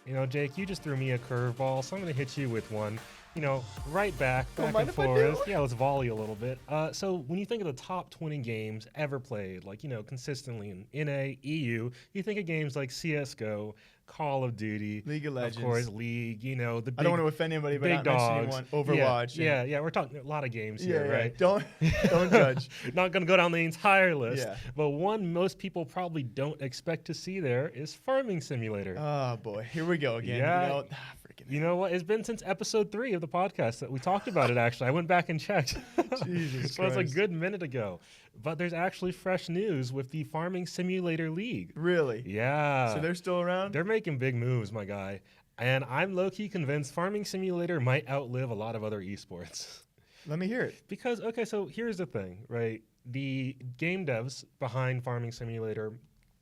You know, Jake, you just threw me a curveball, so I'm going to hit you with one. You know, right back Don't and mind if I do. forth. Yeah, let's volley a little bit. So when you think of the top 20 games ever played, like, consistently in NA, EU, you think of games like CSGO, Call of Duty, League of Legends. of course, League, the big, I don't want to offend anybody, but big not mentioning dogs. one. Overwatch. Yeah, we're talking a lot of games here, right? Don't judge. Not going to go down the entire list, Yeah. but one most people probably don't expect to see there is Farming Simulator. Oh boy, here we go again. Yeah. Freaking. You know what? It's been since episode 3 of the podcast that we talked about it, actually. I went back and checked. Jesus So it's a Christ. good minute ago. But there's actually fresh news with the Farming Simulator League. Really? Yeah. So they're still around? They're making big moves, my guy. And I'm low-key convinced Farming Simulator might outlive a lot of other esports. Let me hear it. Because, okay, so here's the thing, right? The game devs behind Farming Simulator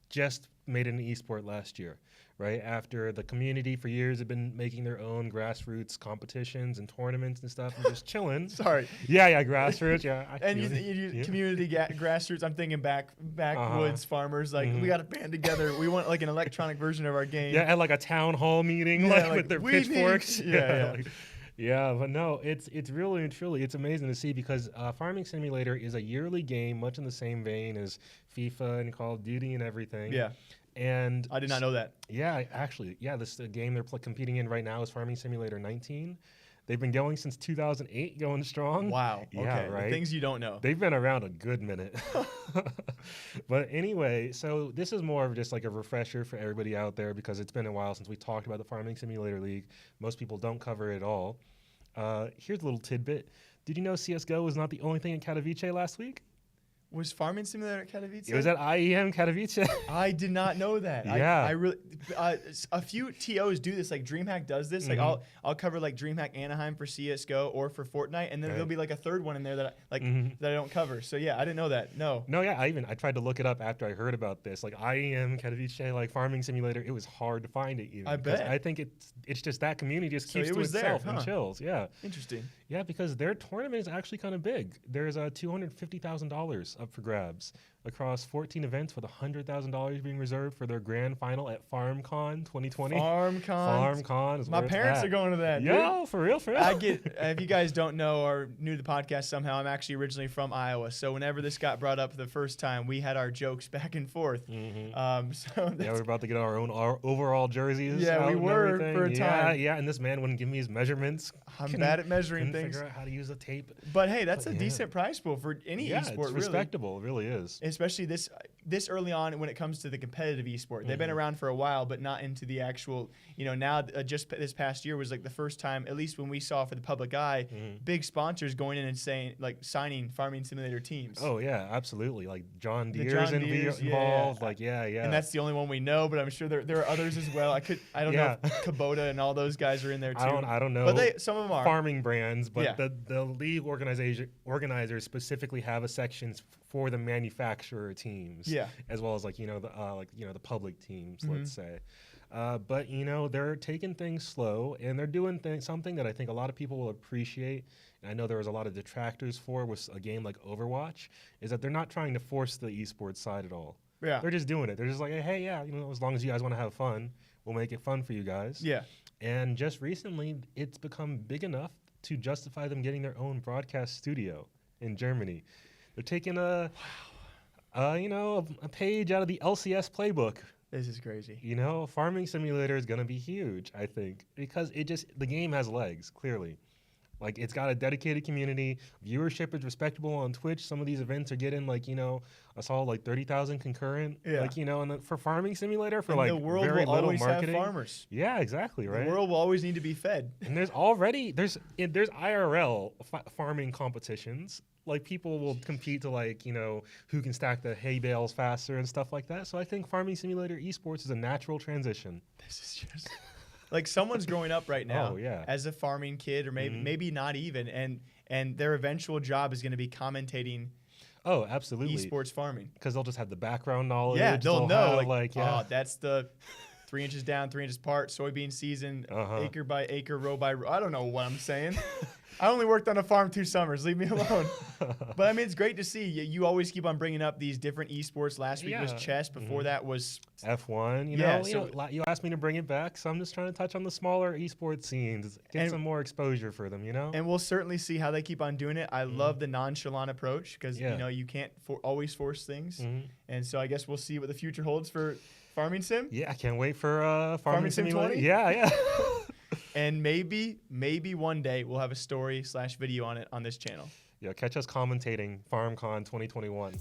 just made an esport last year, right? After the community for years had been making their own grassroots competitions and tournaments and stuff and just chilling. Sorry. Yeah, grassroots, yeah. And you community grassroots. I'm thinking backwoods farmers. Like we got to band together. We want like an electronic version of our game. Yeah, at like a town hall meeting, like with their pitchforks. Yeah, but no, it's really and truly, it's amazing to see because Farming Simulator is a yearly game, much in the same vein as FIFA and Call of Duty and everything. Yeah. And I did not know that. Yeah, actually, this game they're competing in right now is Farming Simulator 19. They've been going since 2008, going strong. Wow. Yeah, okay. right. The things you don't know. They've been around a good minute. But anyway, so this is more of just like a refresher for everybody out there because it's been a while since we talked about the Farming Simulator League. Most people don't cover it at all. Here's a little tidbit. Did you know CSGO was not the only thing in Katowice last week? Was Farming Simulator at Katowice? It was at IEM Katowice. I did not know that. Yeah. I really. A few TOs do this. Like DreamHack does this. Like I'll cover like DreamHack Anaheim for CS:GO or for Fortnite, and then there'll be like a third one in there that I don't cover. So yeah, I didn't know that. No. No, yeah. I tried to look it up after I heard about this. Like IEM Katowice, like Farming Simulator. It was hard to find it. Even. I bet. I think it's just that community just keeps to itself and chills. Yeah. Interesting. Yeah, because their tournament is actually kind of big. There's $250,000 up for grabs across 14 events with $100,000 being reserved for their grand final at FarmCon 2020. FarmCon is my where parents it's at. are going to that. Yo, for real. If you guys don't know or new to the podcast somehow, I'm actually originally from Iowa. So whenever this got brought up for the first time, we had our jokes back and forth. We're about to get our overall jerseys. Yeah, we were for a time. Yeah, and this man wouldn't give me his measurements. I'm bad at measuring things. Figure out how to use the tape. But hey, that's a decent price pool for any esport. It's respectable. It really is. Especially this early on when it comes to the competitive esport. They've been around for a while, but not into the actual. Now just this past year was like the first time, at least when we saw for the public eye, big sponsors going in and saying like signing Farming Simulator teams. Oh yeah, absolutely. Like John Deere's involved. Like yeah. And that's the only one we know, but I'm sure there are others as well. I don't know if Kubota and all those guys are in there too. I don't know. But some of them are farming brands, but the league organizers specifically have a section for the manufacturer teams, as well as the public teams, let's say. But they're taking things slow and they're doing something that I think a lot of people will appreciate. And I know there was a lot of detractors for with a game like Overwatch, is that they're not trying to force the esports side at all. Yeah, they're just doing it. They're just like, hey, as long as you guys want to have fun, we'll make it fun for you guys. Yeah. And just recently, it's become big enough to justify them getting their own broadcast studio in Germany. They're taking a page out of the LCS playbook. This is crazy. Farming Simulator is going to be huge, I think, because the game has legs, clearly. Like, it's got a dedicated community. Viewership is respectable on Twitch. Some of these events are getting, I saw 30,000 concurrent. Yeah. and for Farming Simulator, for the world very will little always marketing. Have farmers. Yeah, exactly, right? The world will always need to be fed. And there's IRL farming competitions. Like, people will compete to, who can stack the hay bales faster and stuff like that. So I think Farming Simulator Esports is a natural transition. This is just... Like someone's growing up right now as a farming kid, or maybe not even, and their eventual job is going to be commentating. Oh, absolutely. Esports farming, because they'll just have the background knowledge. Yeah, they'll know. Have, oh, that's the 3 inches down, 3 inches apart, soybean season, acre by acre, row by row. I don't know what I'm saying. I only worked on a farm 2 summers. Leave me alone. But I mean, it's great to see. You always keep on bringing up these different esports. Last week was chess. Before that was F1. You asked me to bring it back, so I'm just trying to touch on the smaller esports scenes, get some more exposure for them. And we'll certainly see how they keep on doing it. I love the nonchalant approach because you can't always force things. And so I guess we'll see what the future holds for Farming Sim. Yeah, I can't wait for Farming Sim Simulator. 20. Yeah. And maybe one day we'll have a story/video on it on this channel. Yeah, catch us commentating FarmCon 2021.